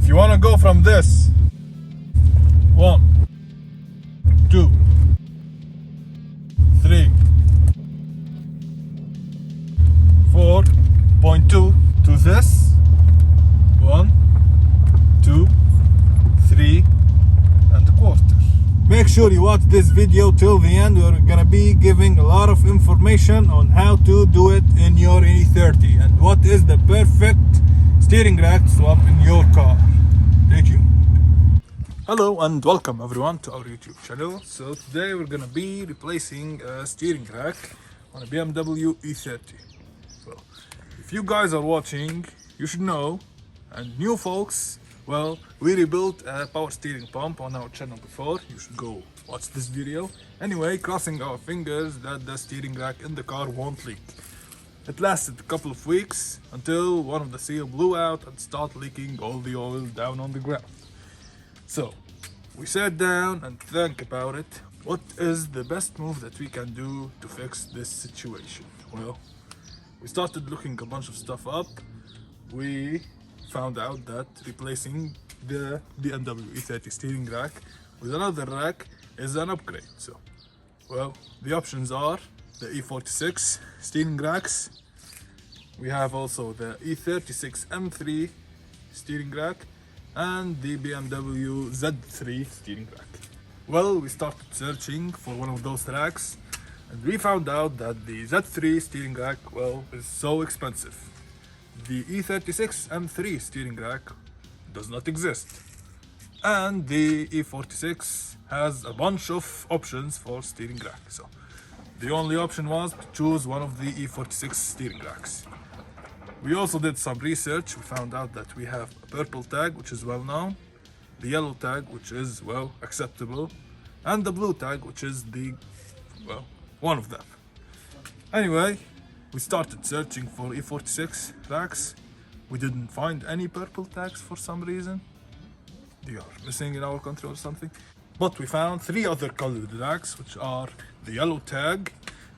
you want to go from this 1, 2, 3, 4.2 to this 1, 2, 3 and a quarter. Make sure you watch this video till the end. We're gonna be giving a lot of information on how to do it in your E30 and what is the perfect steering rack swap in your car. Stay tuned. Hello and welcome everyone to our YouTube channel. So today we're gonna be replacing a steering rack on a BMW E30. So if you guys are watching, you should know, and new folks, well, we rebuilt a power steering pump on our channel before. You should go watch this video. Anyway, crossing our fingers that the steering rack in the car won't leak. It lasted a couple of weeks until one of the seal blew out and started leaking all the oil down on the ground. So we sat down and think about it. What is the best move that we can do to fix this situation? Well, we started looking a bunch of stuff up. We found out that replacing the BMW E30 steering rack with another rack is an upgrade. So, well, the options are the E46 steering racks. We have also the E36 M3 steering rack and the BMW Z3 steering rack. Well, we started searching for one of those racks and we found out that the Z3 steering rack, well, is so expensive. The E36 M3 steering rack does not exist. And the E46 has a bunch of options for steering rack. So the only option was to choose one of the E46 steering racks. We also did some research. We found out that we have a purple tag, which is well known, the yellow tag, which is, well, acceptable, and the blue tag, which is the, well, one of them. Anyway, we started searching for E46 racks. We didn't find any purple tags for some reason. They are missing in our country or something. But we found 3 other colored racks, which are the yellow tag,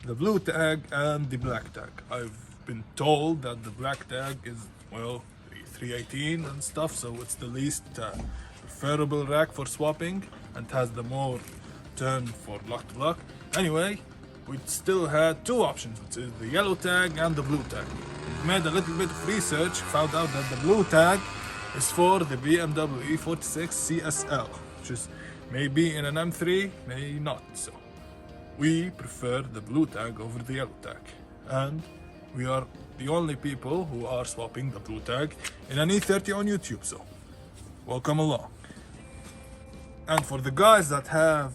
the blue tag, and the black tag. I've been told that the black tag is, well, 318 and stuff, so it's the least preferable rack for swapping and has the more turn for block to block. Anyway, we still had 2 options, which is the yellow tag and the blue tag. We made a little bit of research, found out that the blue tag is for the BMW E46 CSL, which is maybe in an M3, maybe not. So we prefer the blue tag over the yellow tag. And we are the only people who are swapping the blue tag in an E30 on YouTube, so welcome along. And for the guys that have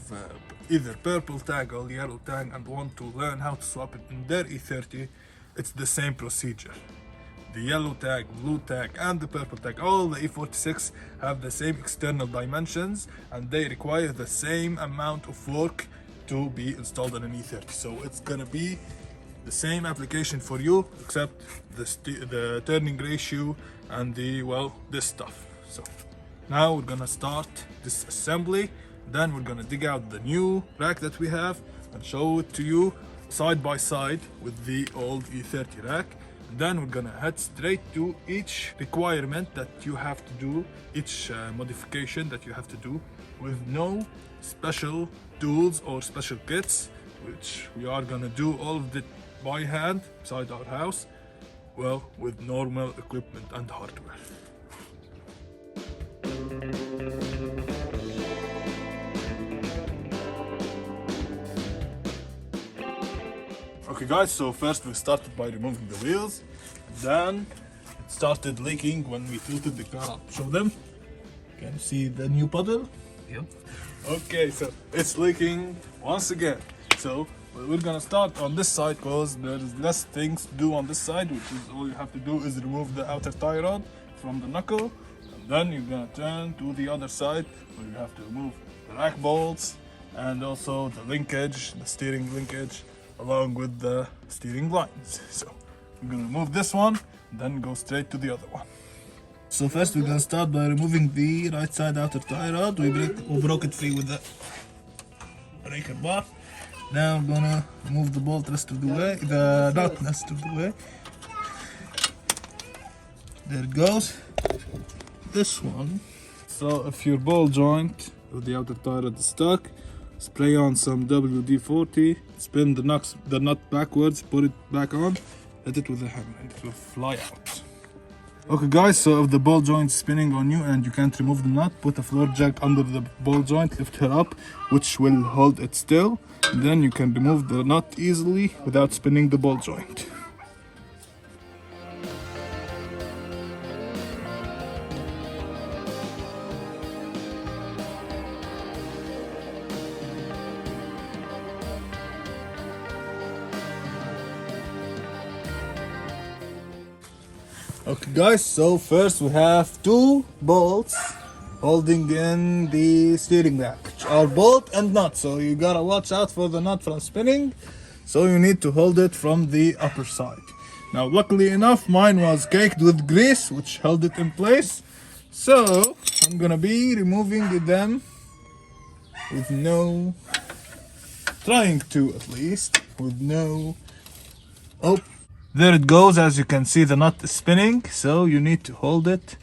either purple tag or yellow tag and want to learn how to swap it in their E30, it's the same procedure. The yellow tag, blue tag and the purple tag, all the E46 have the same external dimensions and they require the same amount of work to be installed on an E30. So it's gonna be the same application for you, except the turning ratio and the, well, this stuff. So now we're gonna start this assembly. Then we're gonna dig out the new rack that we have and show it to you side by side with the old E30 rack. And then we're gonna head straight to each requirement that you have to do, each modification that you have to do, with no special tools or special kits, which we are gonna do all of it by hand beside our house, well, with normal equipment and hardware. Okay guys, so first we started by removing the wheels, then it started leaking when we tilted the car up. Show them. Can you see the new puddle? Yep. Okay, so it's leaking once again. So we're gonna start on this side because there's less things to do on this side, which is all you have to do is remove the outer tie rod from the knuckle, and then you're gonna turn to the other side where you have to remove the rack bolts and also the linkage, the steering linkage, along with the steering lines. So we're gonna remove this one, then go straight to the other one. So first we're gonna start by removing the right side outer tie rod. We broke it free with the breaker bar. Now I'm gonna move the bolt rest of the way, the nut rest of the way. There it goes. this one. So if your ball joint with the outer tire is stuck, spray on some WD-40, spin the nut backwards, put it back on, hit it with a hammer, and it will fly out. Okay guys, so if the ball joint is spinning on you and you can't remove the nut, put a floor jack under the ball joint, lift her up, which will hold it still. And then you can remove the nut easily without spinning the ball joint. Okay guys, so first we have two bolts holding in the steering rack, which are bolt and nut, so you gotta watch out for the nut from spinning, so you need to hold it from the upper side. Now luckily enough, mine was caked with grease, which held it in place, so I'm gonna be removing them with trying to at least, with no, oh, there it goes. As you can see, the nut is spinning, so you need to hold it.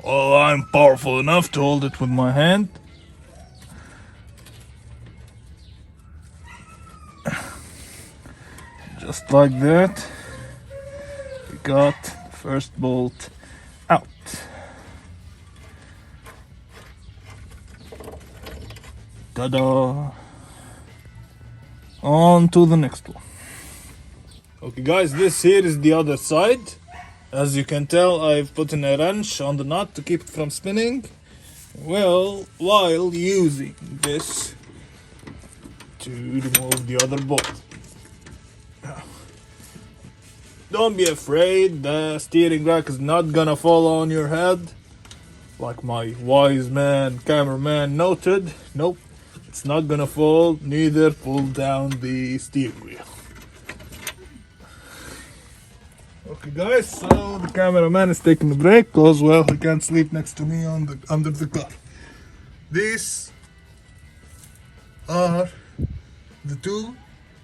Oh, I'm powerful enough to hold it with my hand. Just like that. We got the first bolt out. Ta-da! On to the next one. Okay guys, this here is the other side. As you can tell, I've put in a wrench on the nut to keep it from spinning. Well, while using this to remove the other bolt. Don't be afraid, the steering rack is not gonna fall on your head. Like my wise man, cameraman noted. Nope, it's not gonna fall, neither pull down the steering wheel. Okay guys, so the cameraman is taking a break because, well, he can't sleep next to me under the car. These are the two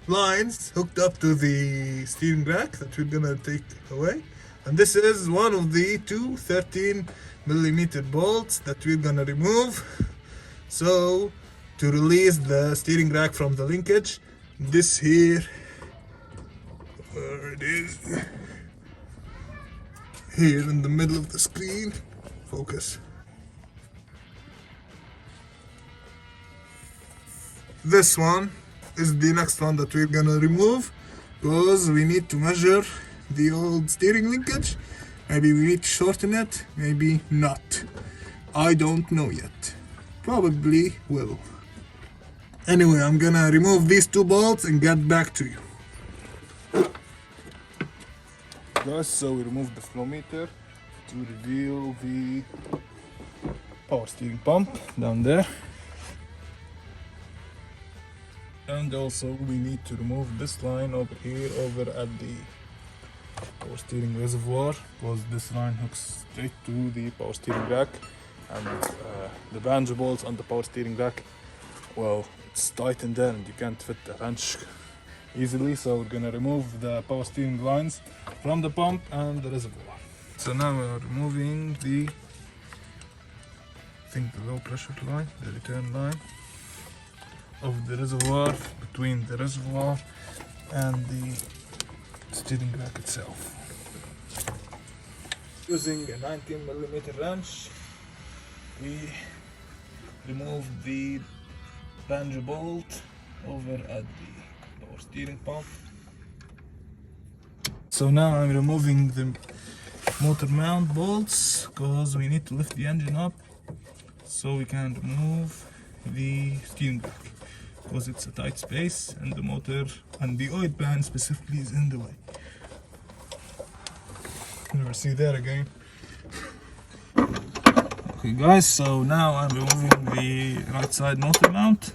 lines hooked up to the steering rack that we're gonna take away, and this is one of the two 13mm bolts that we're gonna remove. So to release the steering rack from the linkage, this here, where it is, here in the middle of the screen, focus. This one is the next one that we're gonna remove, because we need to measure the old steering linkage. Maybe we need to shorten it, maybe not. I don't know yet. Probably will. Anyway, I'm gonna remove these two bolts and get back to you. Guys, so we removed the flow meter to reveal the power steering pump down there. And also we need to remove this line over here, over at the power steering reservoir, because this line hooks straight to the power steering rack, and the banjo bolts on the power steering rack, well, it's tight in there and you can't fit the wrench easily, so we're gonna remove the power steering lines from the pump and the reservoir. So now we are removing the low pressure line, the return line of the reservoir, between the reservoir and the steering rack itself. Using a 19mm wrench, we remove the banjo bolt over at the power steering pump. So now I'm removing the motor mount bolts, because we need to lift the engine up so we can remove the steering rack, because it's a tight space and the motor and the oil pan specifically is in the way. Never see that again. Okay guys, so now I'm removing the right side motor mount.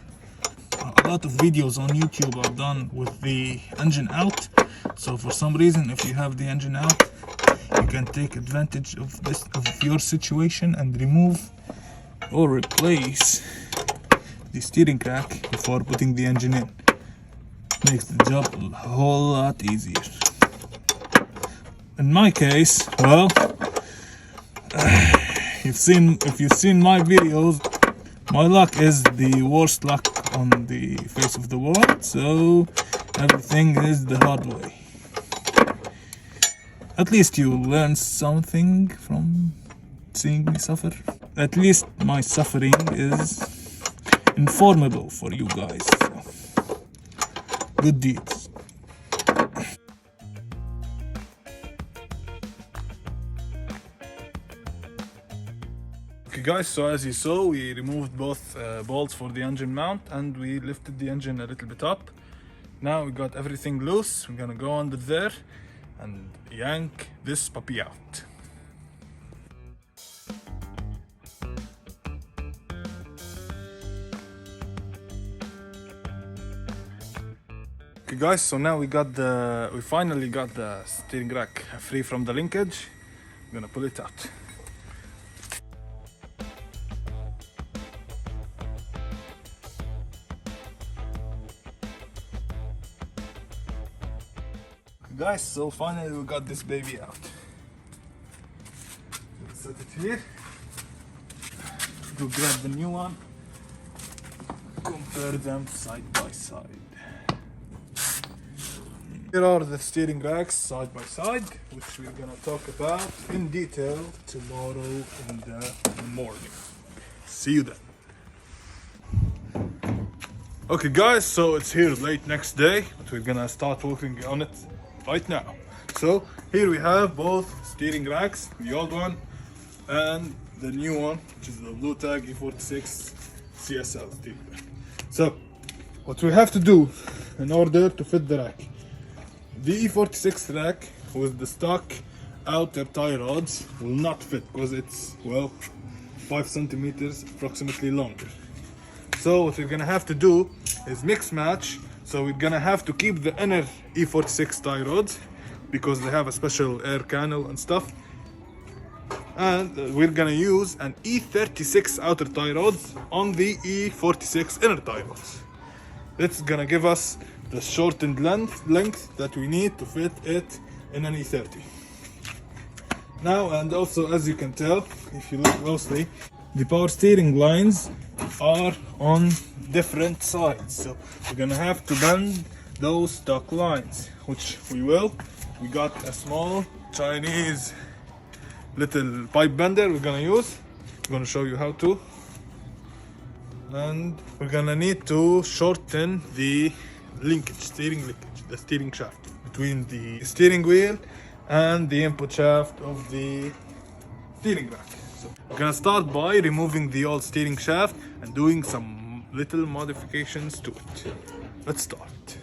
A lot of videos on YouTube are done with the engine out, so for some reason, if you have the engine out, you can take advantage of your situation and remove or replace the steering rack before putting the engine in. Makes the job a whole lot easier. In my case, well, if you've seen my videos, my luck is the worst luck on the face of the world, so everything is the hard way. At least you learn something from seeing me suffer. At least my suffering is informative for you guys. So, good deeds. Okay guys, so as you saw, we removed both bolts for the engine mount and we lifted the engine a little bit up. Now we got everything loose. We're gonna go under there and yank this puppy out. Okay guys, so now we finally got the steering rack free from the linkage. I'm gonna pull it out. Guys, so finally we got this baby out. Let's set it here. Go grab the new one. Compare them side by side. Here are the steering racks side by side, which we're gonna talk about in detail tomorrow in the morning. See you then. Okay guys, so it's here late next day, but we're gonna start working on it right now. So here we have both steering racks, the old one and the new one, which is the blue tag E46 CSL steering rack. So what we have to do in order to fit the rack, the E46 rack with the stock outer tie rods will not fit because it's, well, 5 centimeters approximately longer. So what we're gonna have to do is mix match. So we're gonna have to keep the inner E46 tie rods because they have a special air canal and stuff. And we're gonna use an E36 outer tie rods on the E46 inner tie rods. It's gonna give us the shortened length that we need to fit it in an E30. Now, and also as you can tell, if you look closely, the power steering lines are on different sides, so we're gonna have to bend those stock lines, which we will. We got a small Chinese little pipe bender we're gonna use. I'm gonna show you how to. And we're gonna need to shorten the steering linkage, the steering shaft between the steering wheel and the input shaft of the steering rack. So we're gonna start by removing the old steering shaft and doing some little modifications to it. Let's start.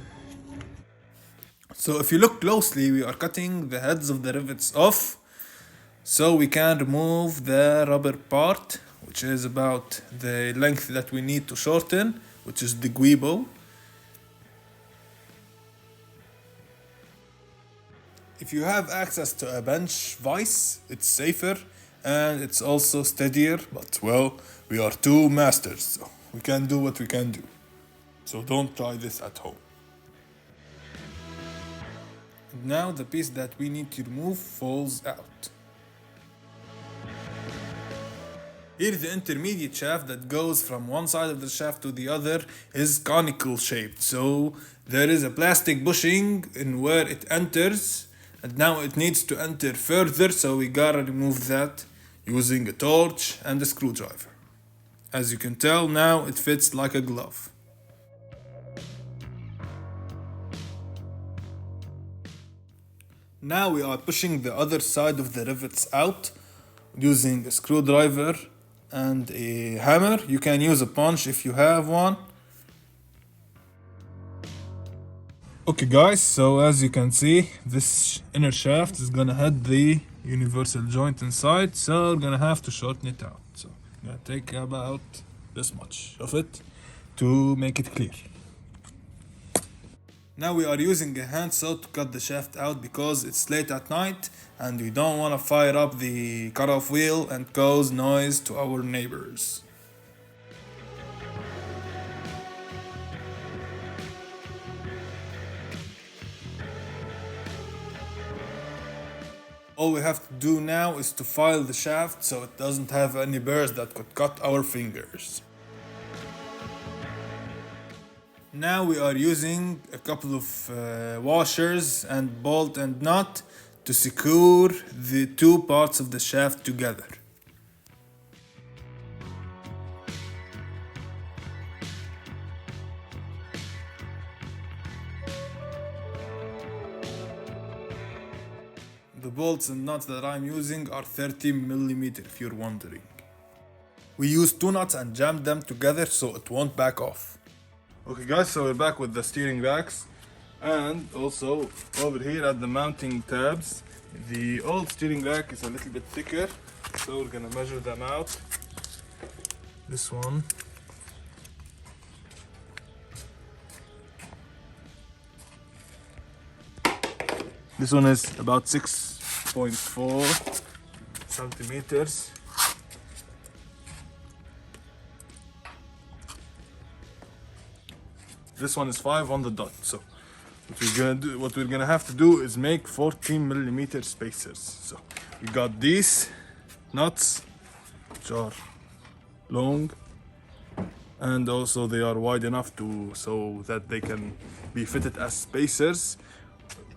So if you look closely, we are cutting the heads of the rivets off so we can remove the rubber part, which is about the length that we need to shorten, which is the guibo. If you have access to a bench vise, it's safer and it's also steadier, but well, we are two masters, so we can do what we can do. So don't try this at home. And now the piece that we need to remove falls out. Here the intermediate shaft that goes from one side of the shaft to the other is conical shaped, so there is a plastic bushing in where it enters, and now it needs to enter further, so we gotta remove that using a torch and a screwdriver. As you can tell, now it fits like a glove. Now we are pushing the other side of the rivets out using a screwdriver and a hammer. You can use a punch if you have one. Okay guys, so as you can see, this inner shaft is gonna hit the universal joint inside, so we're gonna have to shorten it out. So I'm gonna take about this much of it to make it clear. Now we are using a handsaw to cut the shaft out because it's late at night and we don't want to fire up the cutoff wheel and cause noise to our neighbors. All we have to do now is to file the shaft so it doesn't have any burrs that could cut our fingers. Now we are using a couple of washers and bolt and nut to secure the two parts of the shaft together. The bolts and nuts that I'm using are 30mm if you're wondering. We used two nuts and jammed them together so it won't back off. Okay guys, so we're back with the steering racks, and also over here at the mounting tabs, the old steering rack is a little bit thicker, so we're gonna measure them out. This one, is about 6.4 centimeters. This one is 5 on the dot. So what we're gonna have to do is make 14mm spacers. So we got these nuts, which are long, and also they are wide enough so that they can be fitted as spacers,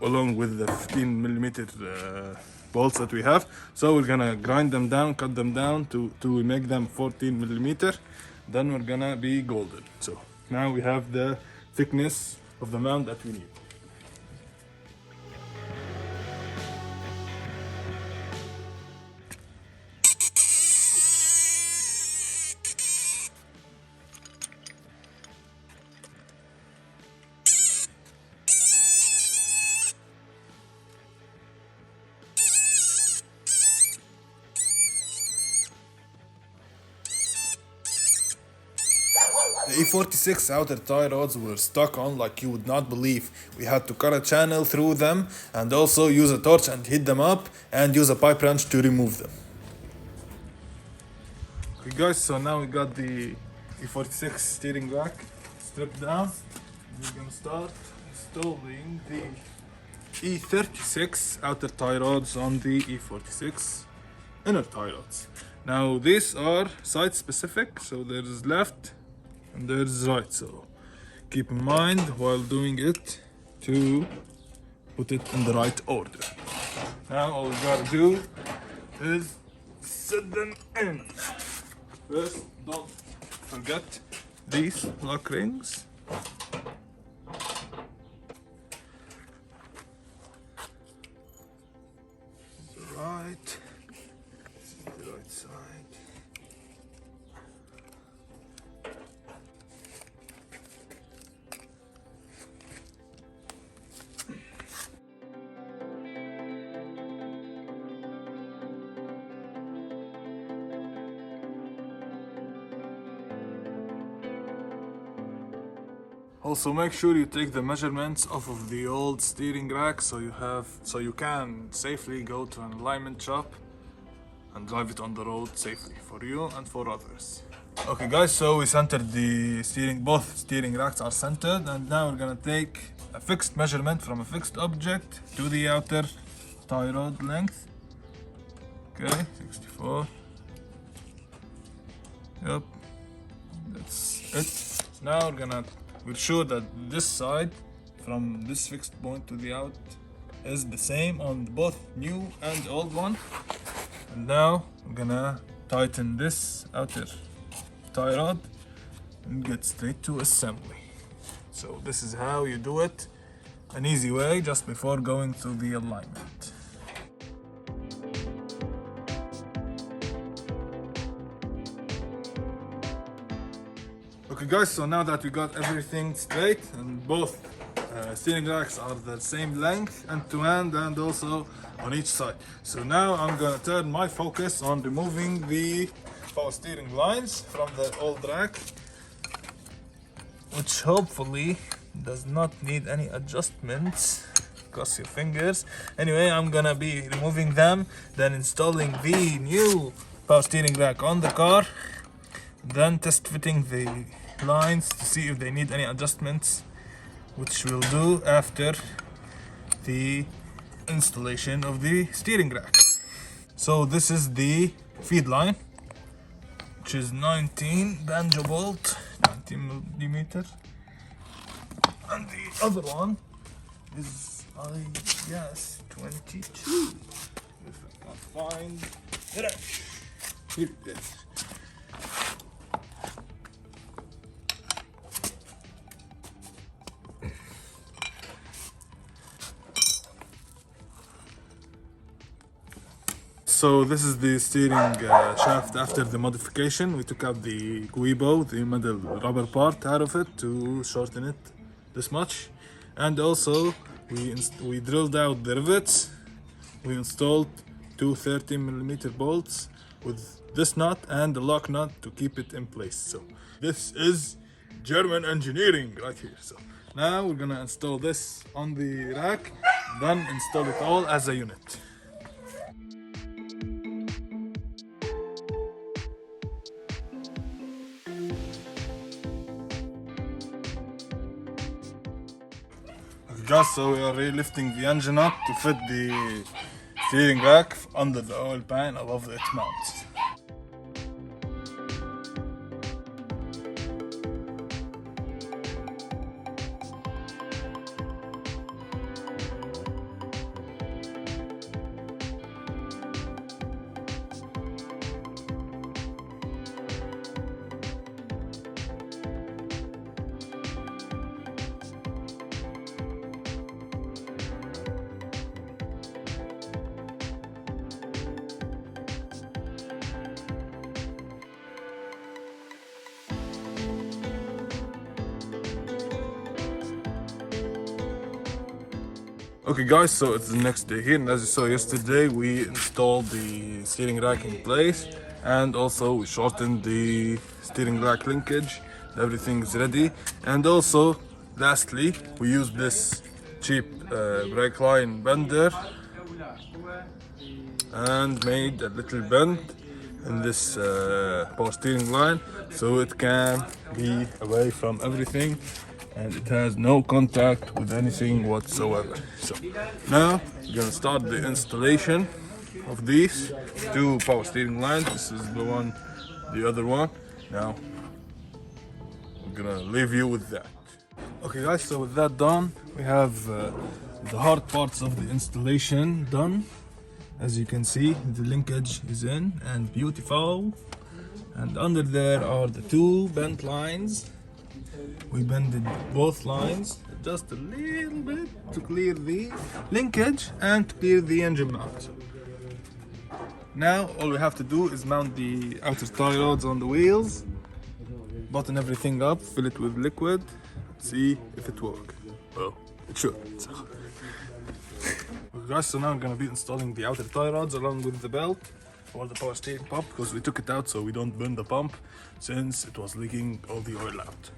along with the 15mm bolts that we have. So we're gonna grind them down, cut them down to make them 14mm. Then we're gonna be golden. So now we have the thickness of the mount that we need. The E46 outer tie rods were stuck on like you would not believe. We had to cut a channel through them and also use a torch and heat them up and use a pipe wrench to remove them. Okay guys, so now we got the E46 steering rack stripped down. We're gonna start installing the E36 outer tie rods on the E46 inner tie rods. Now these are site specific, so there is left and there's right, so keep in mind while doing it to put it in the right order. Now all we gotta do is set them in. First, don't forget these lock rings. Right, this is the right side. Also make sure you take the measurements off of the old steering rack so you can safely go to an alignment shop and drive it on the road safely for you and for others. Okay guys, so we centered both steering racks are centered, and now we're gonna take a fixed measurement from a fixed object to the outer tie rod length. Okay, 64. Yep, that's it. Now we're sure that this side from this fixed point to the out is the same on both new and old one. And now we're gonna tighten this outer tie rod and get straight to assembly. So this is how you do it, an easy way, just before going through the alignment. Okay guys, so now that we got everything straight and both steering racks are the same length end to end and also on each side. So now I'm gonna turn my focus on removing the power steering lines from the old rack, which hopefully does not need any adjustments. Cross your fingers. Anyway, I'm gonna be removing them, then installing the new power steering rack on the car, then test fitting the lines to see if they need any adjustments, which we'll do after the installation of the steering rack. So this is the feed line, which is 19 banjo bolt, 19 millimeter, and the other one is, I guess, 22. If I can find it, here it is. So this is the steering shaft after the modification. We took out the guibo, the middle rubber part out of it to shorten it this much, and also we drilled out the rivets. We installed two 30mm bolts with this nut and the lock nut to keep it in place. So this is German engineering right here. So now we're gonna install this on the rack, then install it all as a unit. Guys, so we are lifting the engine up to fit the steering rack under the oil pan above its mounts. Okay guys, so it's the next day here, and as you saw yesterday, we installed the steering rack in place, and also we shortened the steering rack linkage. Everything is ready, and also lastly we used this cheap brake line bender and made a little bend in this power steering line so it can be away from everything and it has no contact with anything whatsoever. So now we're gonna start the installation of these two power steering lines. This is the one, the other one. Now we're gonna leave you with that. Okay guys, so with that done, we have the hard parts of the installation done. As you can see, the linkage is in and beautiful, and under there are the two bent lines. We bended both lines just a little bit to clear the linkage and to clear the engine mount. Now all we have to do is mount the outer tie rods on the wheels, button everything up, fill it with liquid, see if it works. Well, it should. Guys, so now I'm gonna be installing the outer tie rods along with the belt for the power steering pump, because we took it out so we don't burn the pump since it was leaking all the oil out.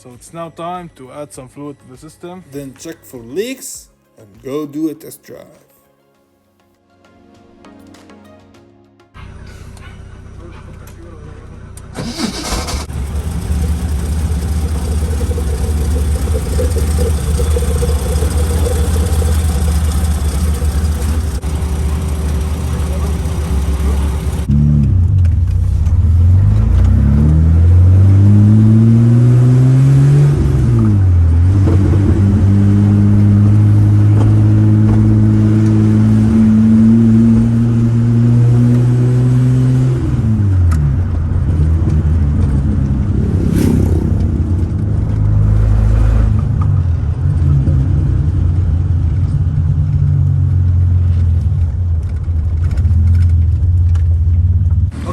So it's now time to add some fluid to the system, then check for leaks and go do a test drive.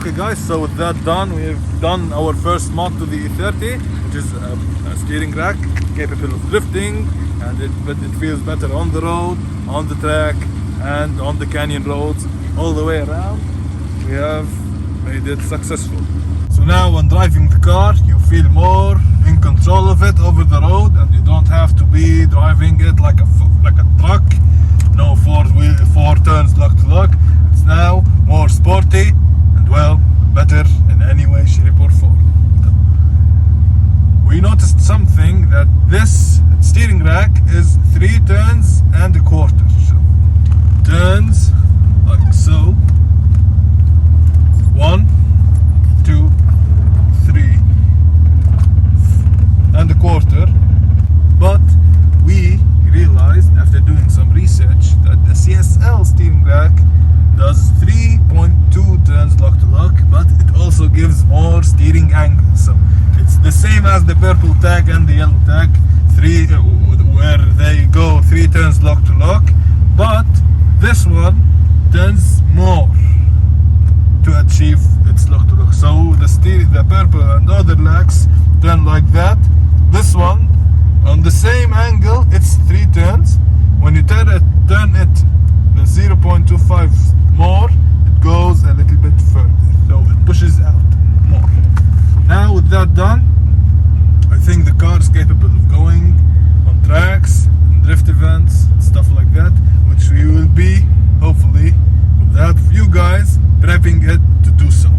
Okay guys, so with that done, we've done our first mod to the E30, which is a steering rack capable of drifting, and but it feels better on the road, on the track, and on the canyon roads all the way around. We have made it successful. So now when driving the car, you feel more in control of it over the road, and you don't have to be driving it like a truck. No four turns lock to lock. It's now more sporty and, well, better in any way, shape or form. We noticed something, that this steering rack is 3 turns and a quarter. So turns like so. 1, 2, 3 and a quarter. But we realized after doing some research that the CSL steering rack does 3.2 turns lock to lock, but it also gives more steering angle. So it's the same as the purple tag and the yellow tag, where they go 3 turns lock to lock, but this one turns more to achieve its lock to lock. So the purple and other racks turn like that. This one, on the same angle, it's 3 turns. When you turn it the 0.25 more, it goes a little bit further, so it pushes out more. Now with that done, I think the car is capable of going on tracks, and drift events, and stuff like that, which we will be, hopefully, with that of you guys, prepping it to do so.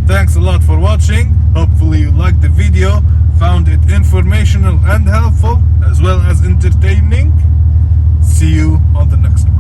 Thanks a lot for watching. Hopefully you liked the video, found it informational and helpful, as well as entertaining. See you on the next one.